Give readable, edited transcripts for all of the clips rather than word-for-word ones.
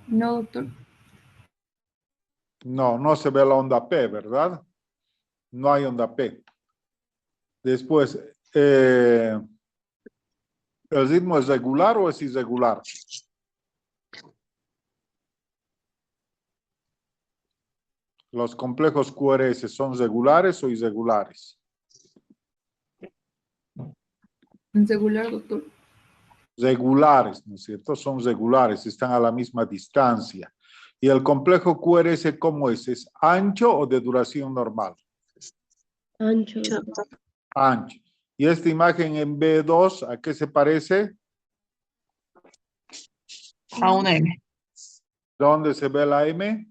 No, doctor. No, no se ve la onda P, ¿verdad? No hay onda P. Después, ¿el ritmo es regular o es irregular? ¿Los complejos QRS son regulares o irregulares? Regular, doctor. Regulares, ¿no es cierto? Son regulares, están a la misma distancia. ¿Y el complejo QRS cómo es? ¿Es ancho o de duración normal? Ancho. Ancho. ¿Y esta imagen en B2 a qué se parece? A una M. ¿Dónde se ve la M?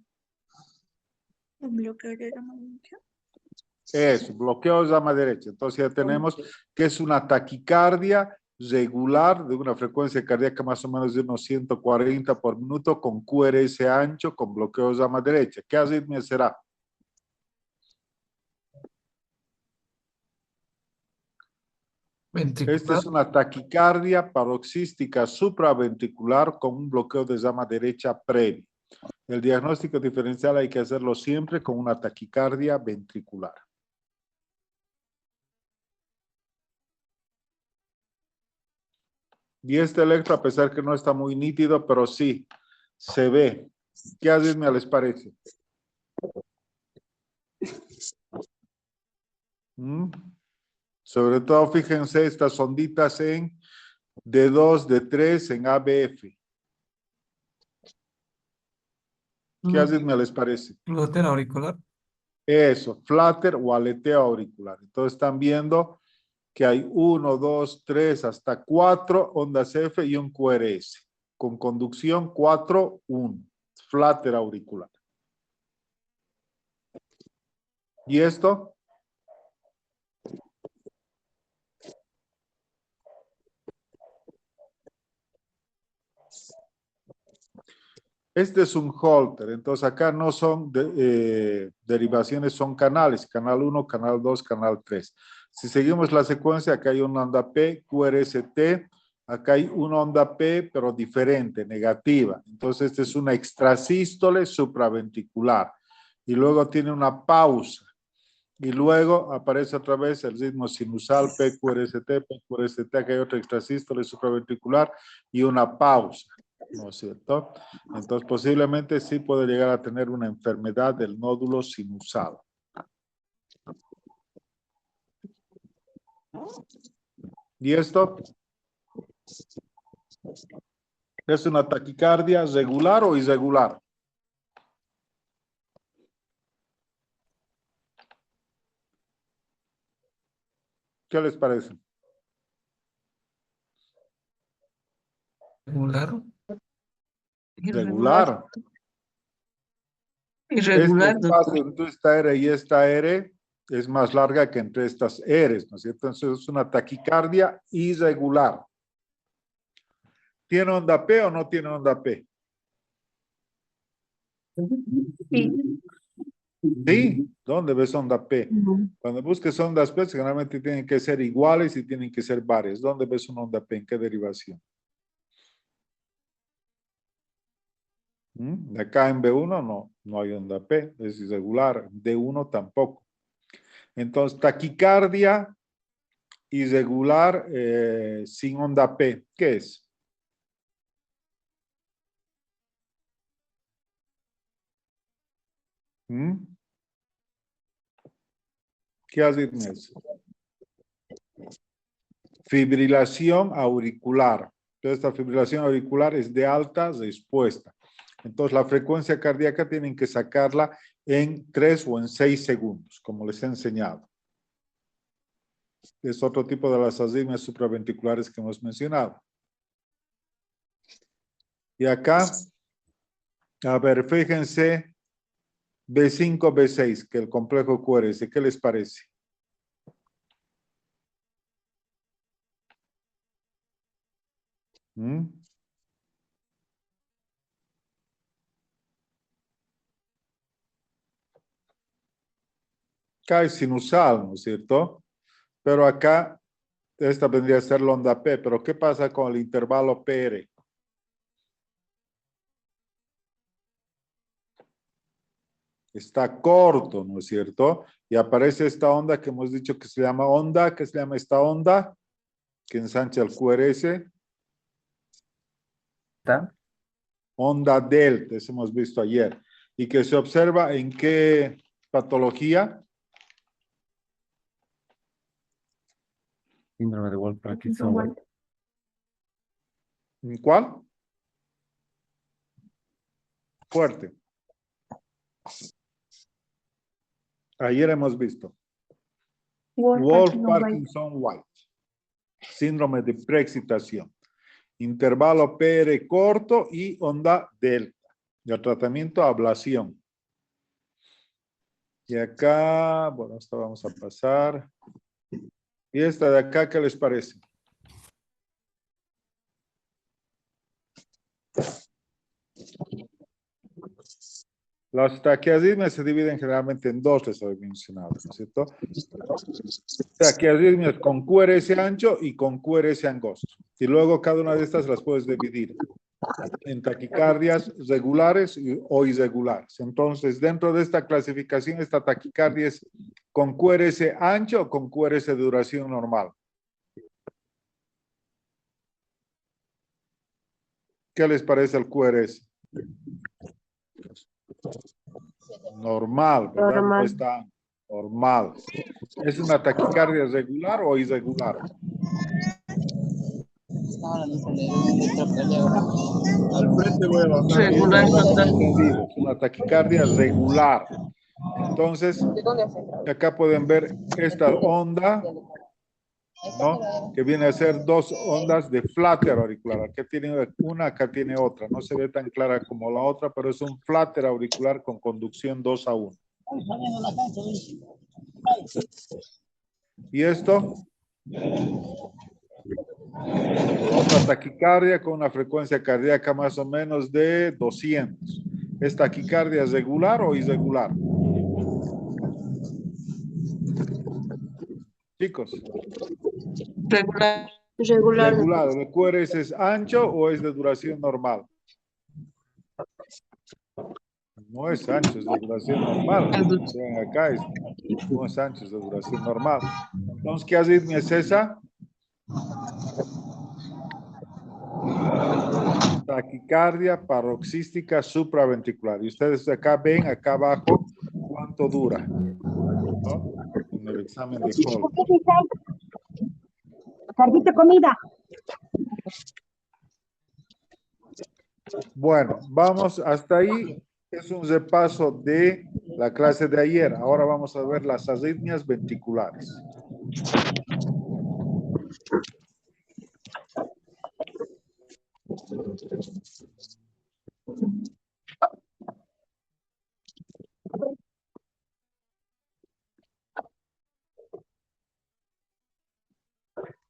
Es bloqueo de llama derecha. Entonces ya tenemos que es una taquicardia regular de una frecuencia cardíaca más o menos de unos 140 por minuto con QRS ancho con bloqueo de llama derecha. ¿Qué arritmia será? Ventricular. Esta es una taquicardia paroxística supraventricular con un bloqueo de llama derecha previo. El diagnóstico diferencial hay que hacerlo siempre con una taquicardia ventricular. Y este electro, a pesar que no está muy nítido, pero sí se ve. ¿Qué arritmia les parece? Sobre todo, fíjense estas onditas en D2, D3, en ABF. ¿Qué arritmia les parece? Glotera auricular. Eso, flutter o aleteo auricular. Entonces están viendo que hay 1, 2, 3, hasta 4 ondas F y un QRS. Con conducción 4, 1. Flutter auricular. ¿Y esto? Este es un Holter, entonces acá no son derivaciones, son canales, canal 1, canal 2, canal 3. Si seguimos la secuencia, acá hay una onda P, QRST, acá hay una onda P, pero diferente, negativa. Entonces, esta es una extrasístole supraventricular. Y luego tiene una pausa. Y luego aparece otra vez el ritmo sinusal, PQRST, acá hay otra extrasístole supraventricular y una pausa. ¿No es cierto? Entonces, posiblemente sí puede llegar a tener una enfermedad del nódulo sinusal. ¿Y esto? ¿Es una taquicardia regular o irregular? ¿Qué les parece? Regular. Regular. Irregular, Este espacio entre esta R y esta R es más larga que entre estas R's, ¿no es cierto? Entonces es una taquicardia irregular. ¿Tiene onda P o no tiene onda P? Sí. Sí, ¿dónde ves onda P? Cuando busques ondas P, generalmente tienen que ser iguales y tienen que ser varias. ¿Dónde ves una onda P? ¿En qué derivación? De acá en B1 no hay onda P, es irregular. D1 tampoco. Entonces, taquicardia irregular sin onda P, ¿qué es? ¿Qué arritmia es? Fibrilación auricular. Entonces, esta fibrilación auricular es de alta respuesta. Entonces, la frecuencia cardíaca tienen que sacarla en 3 o en 6 segundos, como les he enseñado. Es otro tipo de las arritmias supraventriculares que hemos mencionado. Y acá, a ver, fíjense, B5, B6, que el complejo QRS, ¿qué les parece? Acá es sinusal, ¿no es cierto? Pero acá, esta vendría a ser la onda P, pero ¿qué pasa con el intervalo PR? está corto, ¿no es cierto? Y aparece esta onda que hemos dicho que se llama onda, que se llama esta onda, que ensancha el QRS, ¿Está? onda delta, eso hemos visto ayer, y que se observa en qué patología. Síndrome de Wolff-Parkinson. Parkinson White. ¿En cuál? Fuerte. Ayer hemos visto. Wolff-Parkinson-White. Síndrome de preexcitación. Intervalo PR corto y onda delta. Y el tratamiento, ablación. Y acá, bueno, esta vamos a pasar. Y esta de acá, ¿qué les parece? Las taquiarritmias se dividen generalmente en dos, les he mencionado, ¿no es cierto? Taquiarritmias con QRS ancho y con QRS angosto. Y luego cada una de estas las puedes dividir en taquicardias regulares o irregulares. Entonces, dentro de esta clasificación, esta taquicardia es con QRS ancho o con QRS de duración normal. ¿Qué les parece el QRS? Normal, ¿verdad? Normal. No está normal. ¿Es una taquicardia regular o irregular? Al frente voy a bajar. Regular total. Es una taquicardia regular. Entonces, acá pueden ver esta onda, ¿no? Que viene a ser dos ondas de flatter auricular. Acá tiene una, acá tiene otra. No se ve tan clara como la otra, pero es un flatter auricular con conducción 2-1. ¿Y esto? Otra taquicardia con una frecuencia cardíaca más o menos de 200. ¿Es taquicardia regular o irregular? Chicos. Regular. Regular. Regular. ¿El QRS es ancho o es de duración normal? No es ancho, es de duración normal. Vean acá, no es ancho, es de duración normal. Entonces, ¿qué arritmia es esa? Taquicardia paroxística supraventricular. Y ustedes acá ven, acá abajo, cuánto dura, ¿no? En el examen de Holter. Servite comida. Bueno, vamos hasta ahí. Es un repaso de la clase de ayer. Ahora vamos a ver las arritmias ventriculares.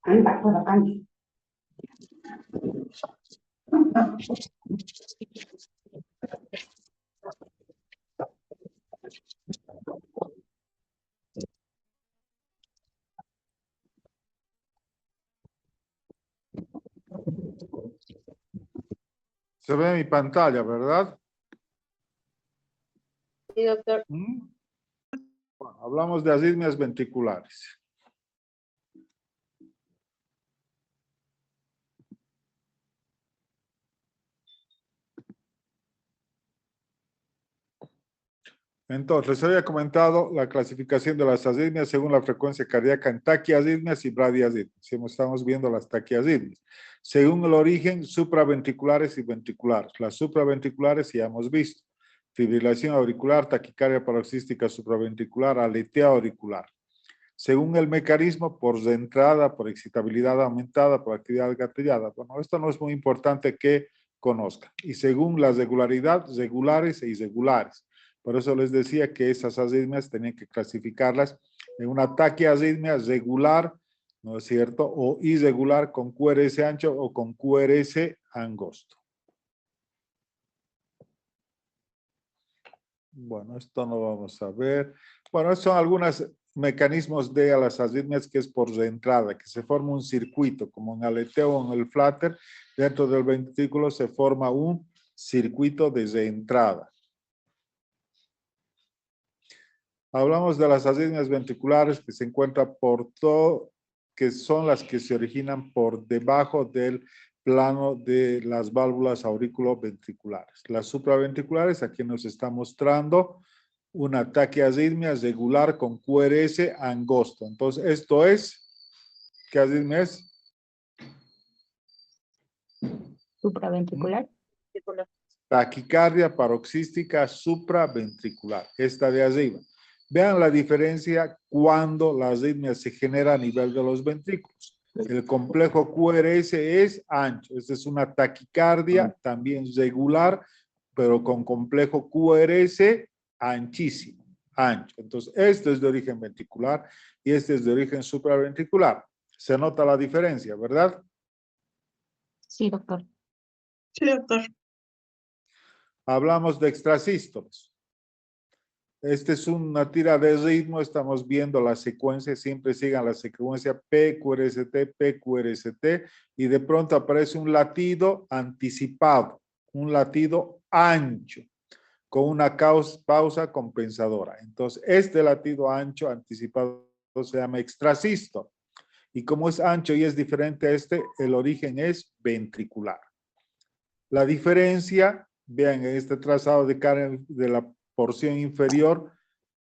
Anda, por acá. Se ve mi pantalla, ¿verdad? Sí, doctor. ¿Mm? Bueno, hablamos de arritmias ventriculares. Entonces, les había comentado la clasificación de las arritmias según la frecuencia cardíaca en taquiarritmias y bradiarritmias. Estamos viendo las taquiarritmias. Según el origen, supraventriculares y ventriculares. Las supraventriculares ya hemos visto. Fibrilación auricular, taquicardia paroxística supraventricular, aleteo auricular. Según el mecanismo, por reentrada, por excitabilidad aumentada, por actividad gatillada. Bueno, esto no es muy importante que conozcan. Y según la regularidad, regulares e irregulares. Por eso les decía que esas arritmias tenían que clasificarlas en una taquiarritmia regular, ¿no es cierto? O irregular con QRS ancho o con QRS angosto. Bueno, esto no vamos a ver. Bueno, son algunos mecanismos de las arritmias que es por reentrada, que se forma un circuito, como en aleteo o en el flatter, dentro del ventrículo se forma un circuito de reentrada. Hablamos de las arritmias ventriculares que se encuentran por todo, que son las que se originan por debajo del plano de las válvulas auriculoventriculares. Las supraventriculares, aquí nos está mostrando una taquiarritmia regular con QRS angosto. Entonces, esto es, ¿qué arritmia es? Supraventricular. Taquicardia paroxística supraventricular, esta de arriba. Vean la diferencia cuando la arritmia se genera a nivel de los ventrículos. El complejo QRS es ancho. Esta es una taquicardia también regular, pero con complejo QRS anchísimo, ancho. Entonces, este es de origen ventricular y este es de origen supraventricular. Se nota la diferencia, ¿verdad? Sí, doctor. Sí, doctor. Hablamos de extrasístoles. Esta es una tira de ritmo, estamos viendo la secuencia, siempre sigan la secuencia PQRST, PQRST, y de pronto aparece un latido anticipado, un latido ancho, con una pausa compensadora. Entonces, este latido ancho anticipado se llama extrasístole. Y como es ancho y es diferente a este, el origen es ventricular. La diferencia, vean en este trazado de cara de la porción inferior,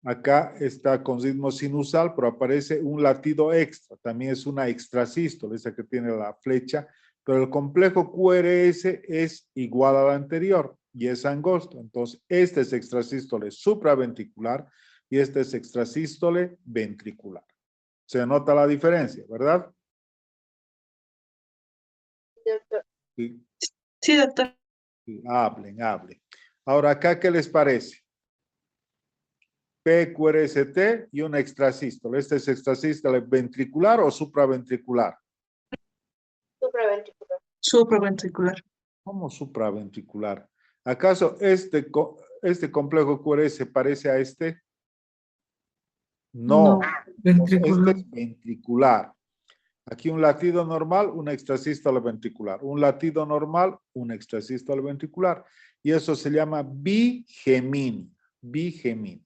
acá está con ritmo sinusal, pero aparece un latido extra, también es una extrasístole, esa que tiene la flecha, pero el complejo QRS es igual al anterior y es angosto. Entonces, este es extrasístole supraventricular y este es extrasístole ventricular. Se nota la diferencia, ¿verdad? Sí. Sí, doctor. Sí, hablen. Ahora, acá, ¿qué les parece? PQRST y una extrasístole. ¿Este es extrasístole ventricular o supraventricular? Supraventricular. ¿Cómo supraventricular? ¿Acaso este complejo QRS parece a este? No. Entonces, este Ventricular. es ventricular. Aquí un latido normal, una extrasístole ventricular. Un latido normal, una extrasístole ventricular. Y eso se llama bigemina. Bigemina.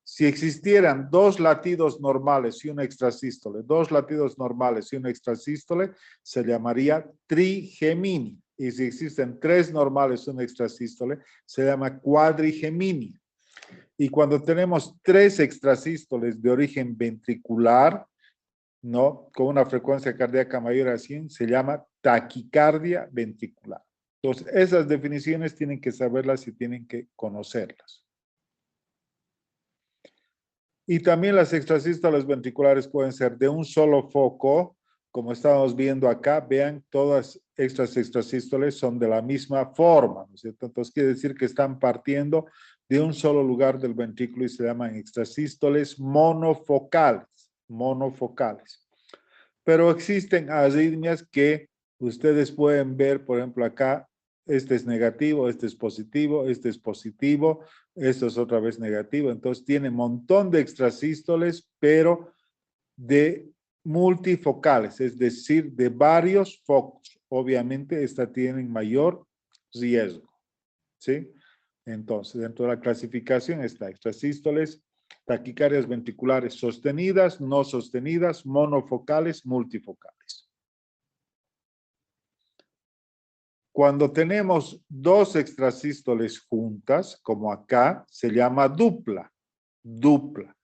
Si existieran dos latidos normales y una extrasístole, dos latidos normales y una extrasístole, se llamaría trigeminia. Y si existen tres normales y una extrasístole, se llama cuadrigeminia. Y cuando tenemos tres extrasístoles de origen ventricular, ¿no? Con una frecuencia cardíaca mayor a 100, se llama taquicardia ventricular. Entonces, esas definiciones tienen que saberlas y tienen que conocerlas. Y también las extrasístoles ventriculares pueden ser de un solo foco, como estamos viendo acá. Vean, todas estas extrasístoles son de la misma forma, ¿no es cierto? Entonces, quiere decir que están partiendo de un solo lugar del ventrículo y se llaman extrasístoles monofocales. Monofocales. Pero existen arritmias que ustedes pueden ver, por ejemplo, acá, este es negativo, este es positivo, este es positivo, esto es otra vez negativo. Entonces tiene un montón de extrasístoles, pero de multifocales, es decir, de varios focos. Obviamente, esta tienen mayor riesgo, ¿sí? Entonces, dentro de la clasificación está extrasístoles, taquicardias ventriculares sostenidas, no sostenidas, monofocales, multifocales. Cuando tenemos dos extrasístoles juntas, como acá, se llama dupla. Dupla.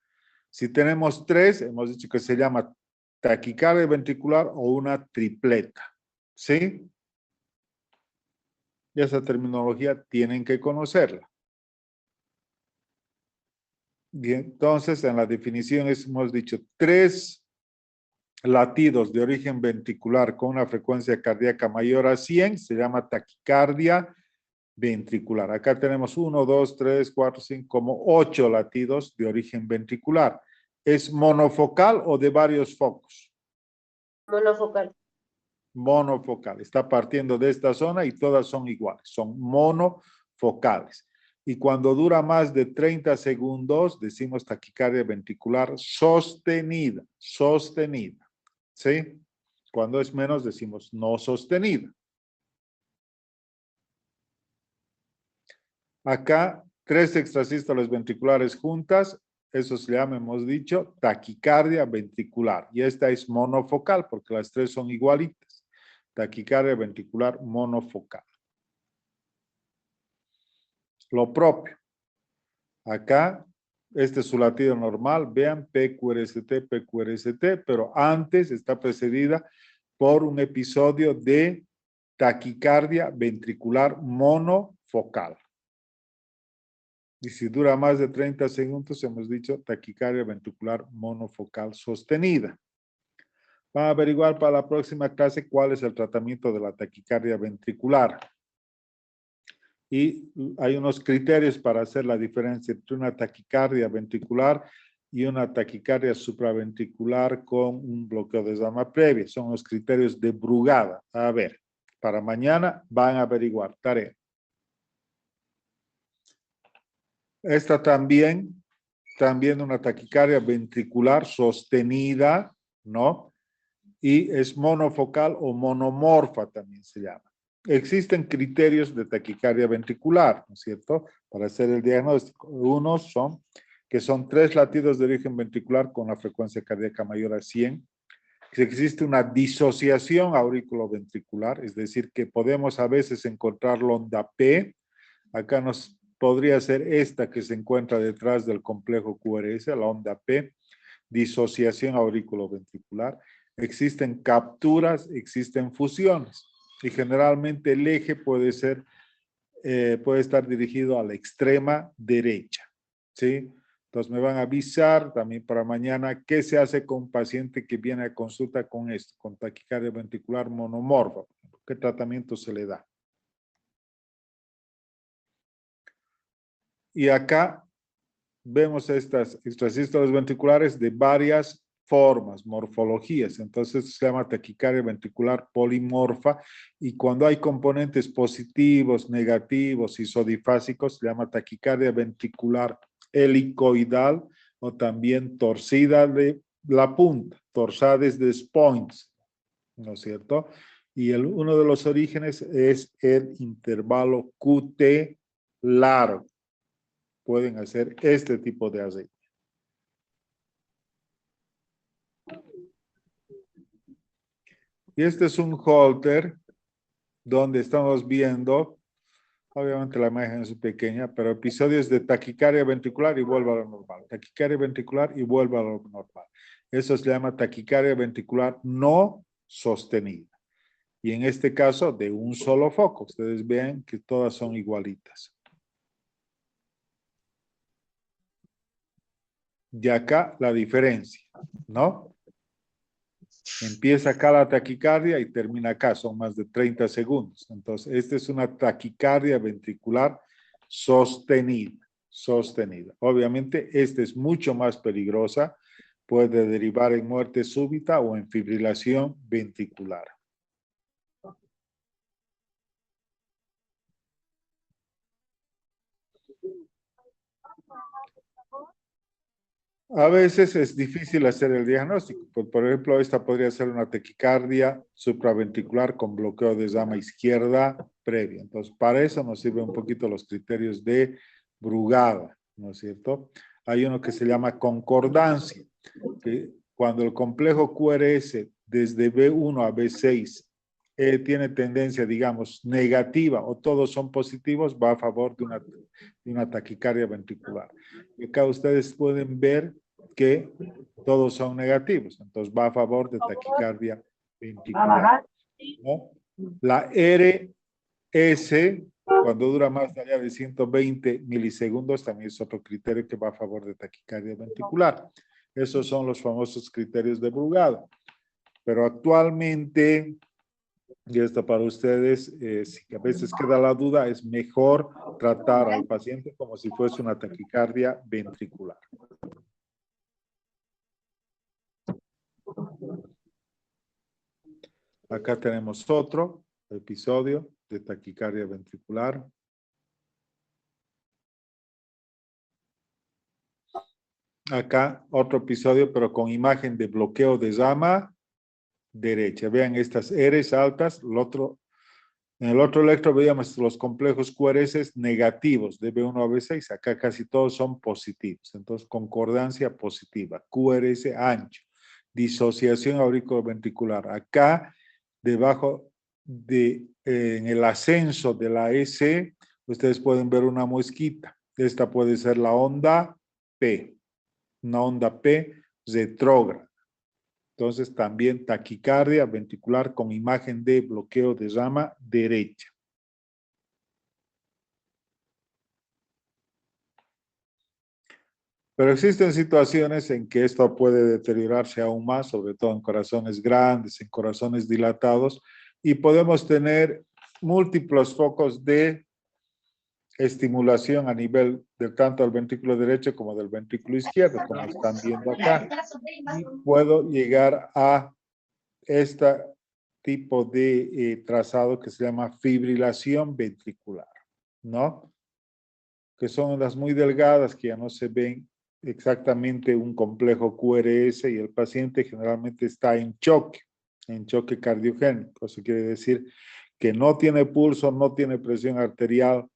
Si tenemos tres, hemos dicho que se llama taquicardia ventricular o una tripleta. ¿Sí? Y esa terminología tienen que conocerla. Bien, entonces en la definición hemos dicho tres latidos de origen ventricular con una frecuencia cardíaca mayor a 100, se llama taquicardia ventricular. Acá tenemos 1, 2, 3, 4, 5, como 8 latidos de origen ventricular. ¿Es monofocal o de varios focos? Monofocal. Monofocal. Está partiendo de esta zona y todas son iguales. Son monofocales. Y cuando dura más de 30 segundos, decimos taquicardia ventricular sostenida. Sostenida. ¿Sí? Cuando es menos, decimos no sostenida. Acá, tres extrasístoles ventriculares juntas, eso se llama, hemos dicho, taquicardia ventricular. Y esta es monofocal porque las tres son igualitas. Taquicardia ventricular monofocal. Lo propio. Acá, este es su latido normal. Vean, PQRST, pero antes está precedida por un episodio de taquicardia ventricular monofocal. Y si dura más de 30 segundos, hemos dicho taquicardia ventricular monofocal sostenida. Van a averiguar para la próxima clase cuál es el tratamiento de la taquicardia ventricular. Y hay unos criterios para hacer la diferencia entre una taquicardia ventricular y una taquicardia supraventricular con un bloqueo de desarma previa. Son los criterios de Brugada. A ver, para mañana van a averiguar. Tarea. Esta también una taquicardia ventricular sostenida, ¿no? Y es monofocal o monomorfa también se llama. Existen criterios de taquicardia ventricular, ¿no es cierto? Para hacer el diagnóstico. Unos son que son 3 latidos de origen ventricular con la frecuencia cardíaca mayor a 100. Que existe una disociación auriculoventricular, es decir, que podemos a veces encontrar la onda P. Acá nos podría ser esta que se encuentra detrás del complejo QRS, la onda P, disociación auriculoventricular. Existen capturas, existen fusiones y generalmente el eje puede estar dirigido a la extrema derecha, ¿sí? Entonces me van a avisar también para mañana qué se hace con un paciente que viene a consulta con esto, con taquicardia ventricular monomorfa, qué tratamiento se le da. Y acá vemos estas extrasístoles ventriculares de varias formas, morfologías. Entonces se llama taquicardia ventricular polimorfa y cuando hay componentes positivos, negativos, isodifásicos, se llama taquicardia ventricular helicoidal o también torcida de la punta, torsades de Points, ¿no es cierto? Y uno de los orígenes es el intervalo QT largo. Pueden hacer este tipo de aceite. Y este es un holter donde estamos viendo, obviamente la imagen es pequeña, pero episodios de taquicardia ventricular y vuelve a lo normal. Taquicardia ventricular y vuelve a lo normal. Eso se llama taquicardia ventricular no sostenida. Y en este caso, de un solo foco. Ustedes ven que todas son igualitas. Y acá la diferencia, ¿no? Empieza acá la taquicardia y termina acá, son más de 30 segundos. Entonces, esta es una taquicardia ventricular sostenida. Obviamente, esta es mucho más peligrosa, puede derivar en muerte súbita o en fibrilación ventricular. A veces es difícil hacer el diagnóstico. Por ejemplo, esta podría ser una taquicardia supraventricular con bloqueo de desama izquierda previa. Entonces, para eso nos sirven un poquito los criterios de Brugada, ¿no es cierto? Hay uno que se llama concordancia, que cuando el complejo QRS desde B1 a B6 tiene tendencia, digamos, negativa o todos son positivos, va a favor de una taquicardia ventricular. Y acá ustedes pueden ver que todos son negativos, entonces va a favor de taquicardia ventricular, ¿no? La RS, cuando dura más allá de 120 milisegundos, también es otro criterio que va a favor de taquicardia ventricular. Esos son los famosos criterios de Brugada. Pero actualmente, y esto para ustedes, si a veces queda la duda, es mejor tratar al paciente como si fuese una taquicardia ventricular. Acá tenemos otro episodio de taquicardia ventricular. Acá otro episodio, pero con imagen de bloqueo de desama derecha. Vean estas R's altas, el otro En el otro electro veíamos los complejos QRS negativos de B1 a B6. Acá casi todos son positivos. Entonces, concordancia positiva. QRS ancho. Disociación auriculoventricular. Acá, debajo en el ascenso de la EC, ustedes pueden ver una mosquita. Esta puede ser la onda P. Una onda P retrógrada. Entonces, también taquicardia ventricular con imagen de bloqueo de rama derecha. Pero existen situaciones en que esto puede deteriorarse aún más, sobre todo en corazones grandes, en corazones dilatados, y podemos tener múltiples focos de estimulación a nivel de tanto del ventrículo derecho como del ventrículo izquierdo, como están viendo acá. Y puedo llegar a este tipo de trazado que se llama fibrilación ventricular, ¿no? Que son las muy delgadas que ya no se ven exactamente un complejo QRS y el paciente generalmente está en choque cardiogénico. Eso quiere decir que no tiene pulso, no tiene presión arterial,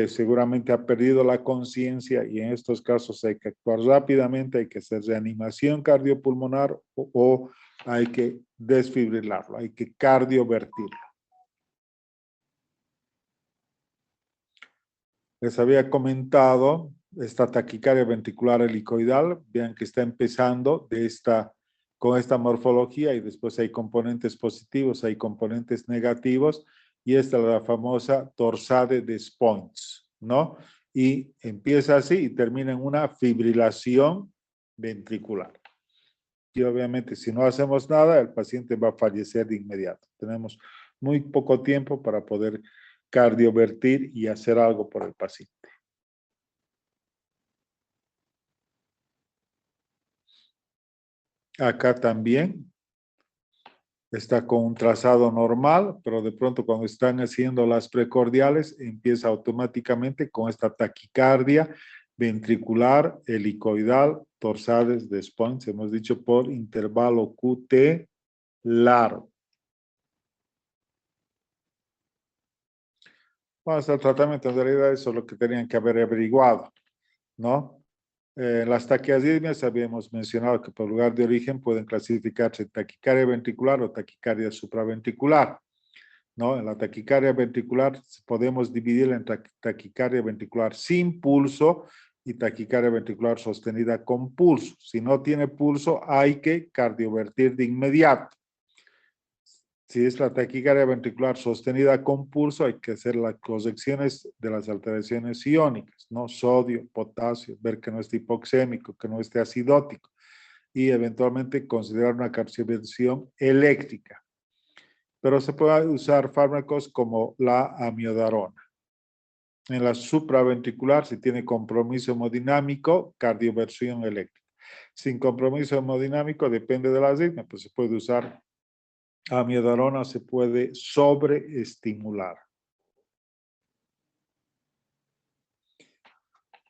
seguramente ha perdido la conciencia y en estos casos hay que actuar rápidamente, hay que hacer reanimación cardiopulmonar o hay que desfibrilarlo, hay que cardiovertirlo. Les había comentado esta taquicardia ventricular helicoidal, vean que está empezando con esta morfología y después hay componentes positivos, hay componentes negativos y esta es la famosa torsade de Spons, ¿no? Y empieza así y termina en una fibrilación ventricular. Y obviamente si no hacemos nada, el paciente va a fallecer de inmediato. Tenemos muy poco tiempo para poder cardiovertir y hacer algo por el paciente. Acá también está con un trazado normal, pero de pronto cuando están haciendo las precordiales, empieza automáticamente con esta taquicardia ventricular, helicoidal, torsades de Spons, hemos dicho por intervalo QT largo. Vamos al tratamiento, en realidad eso es lo que tenían que haber averiguado, ¿no? Las taquiarritmias habíamos mencionado que por lugar de origen pueden clasificarse taquicardia ventricular o taquicardia supraventricular, ¿no? En la taquicardia ventricular podemos dividirla en taquicardia ventricular sin pulso y taquicardia ventricular sostenida con pulso. Si no tiene pulso, hay que cardiovertir de inmediato. Si es la taquicardia ventricular sostenida con pulso, hay que hacer las correcciones de las alteraciones iónicas, ¿no? Sodio, potasio, ver que no esté hipoxémico, que no esté acidótico y eventualmente considerar una cardioversión eléctrica. Pero se puede usar fármacos como la amiodarona. En la supraventricular, si tiene compromiso hemodinámico, cardioversión eléctrica. Sin compromiso hemodinámico, depende de la arritmia, pues se puede usar amiodarona, se puede sobreestimular.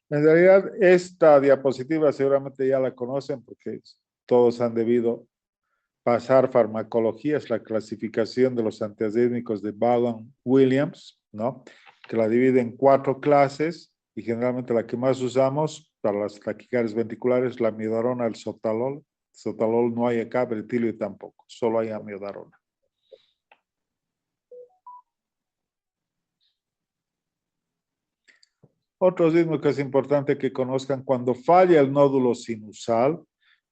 En realidad, esta diapositiva seguramente ya la conocen porque todos han debido pasar farmacología, es la clasificación de los antiarrítmicos de Vaughan-Williams, ¿no? Que la divide en 4 clases y generalmente la que más usamos para las taquicardias ventriculares, la amiodarona, el sotalol. Sotalol no hay acá, bretilio tampoco, solo hay amiodarona. Otro ritmo que es importante que conozcan, cuando falla el nódulo sinusal,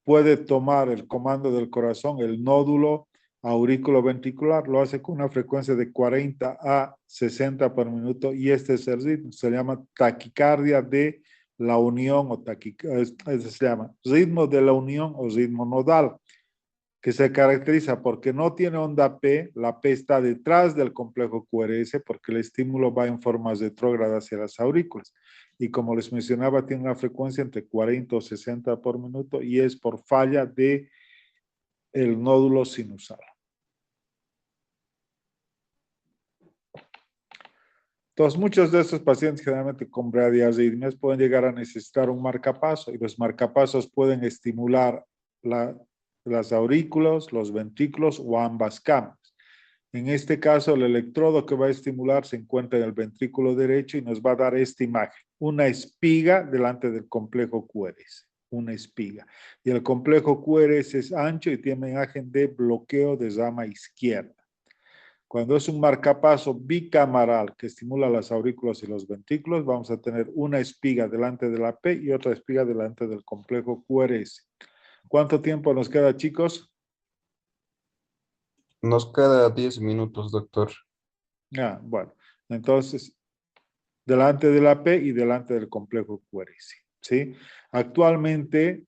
puede tomar el comando del corazón, el nódulo auriculoventricular, lo hace con una frecuencia de 40 a 60 por minuto y este es el ritmo, se llama taquicardia de la unión o se llama ritmo de la unión o ritmo nodal, que se caracteriza porque no tiene onda P, la P está detrás del complejo QRS porque el estímulo va en forma retrógrada hacia las aurículas. Y como les mencionaba, tiene una frecuencia entre 40 o 60 por minuto y es por falla de el nódulo sinusal. Entonces, muchos de estos pacientes, generalmente con bradiarritmias, pueden llegar a necesitar un marcapaso y los marcapasos pueden estimular las aurículas, los ventrículos o ambas cámaras. En este caso, el electrodo que va a estimular se encuentra en el ventrículo derecho y nos va a dar esta imagen. Una espiga delante del complejo QRS. Una espiga. Y el complejo QRS es ancho y tiene imagen de bloqueo de rama izquierda. Cuando es un marcapaso bicamaral que estimula las aurículas y los ventrículos, vamos a tener una espiga delante de la P y otra espiga delante del complejo QRS. ¿Cuánto tiempo nos queda, chicos? Nos queda 10 minutos, doctor. Bueno, entonces, delante de la P y delante del complejo QRS, ¿sí? Actualmente,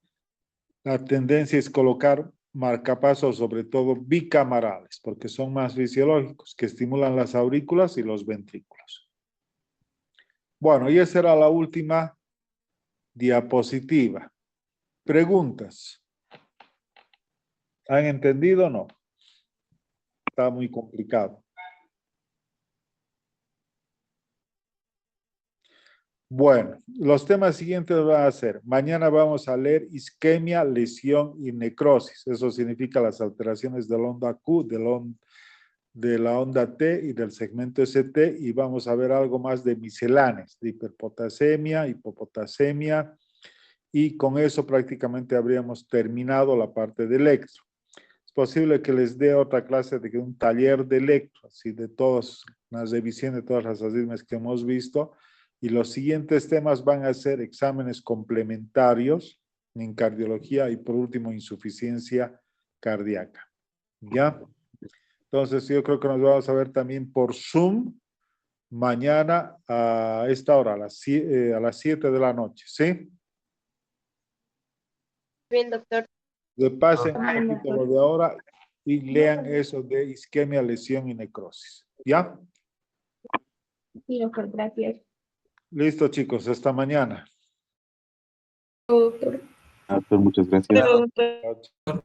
la tendencia es colocar marcapasos, sobre todo bicamarales, porque son más fisiológicos, que estimulan las aurículas y los ventrículos. Bueno, y esa era la última diapositiva. Preguntas. ¿Han entendido o no? Está muy complicado. Bueno, los temas siguientes van a ser, mañana vamos a leer isquemia, lesión y necrosis. Eso significa las alteraciones de la onda Q, de la onda T y del segmento ST, y vamos a ver algo más de misceláneas, de hiperpotasemia, hipopotasemia, y con eso prácticamente habríamos terminado la parte de electro. Es posible que les dé otra clase de un taller de electro, así de todas, una revisión de todas las arritmias que hemos visto. Y los siguientes temas van a ser exámenes complementarios en cardiología y por último insuficiencia cardíaca. ¿Ya? Entonces yo creo que nos vamos a ver también por Zoom mañana a esta hora, a las 7 de la noche. ¿Sí? Bien, doctor. Repasen un Bien, poquito doctor. lo de ahora y lean eso de isquemia, lesión y necrosis. ¿Ya? Sí, doctor, gracias. Listo, chicos. Hasta mañana. Doctor. Doctor, muchas gracias. Pero, doctor. Chao.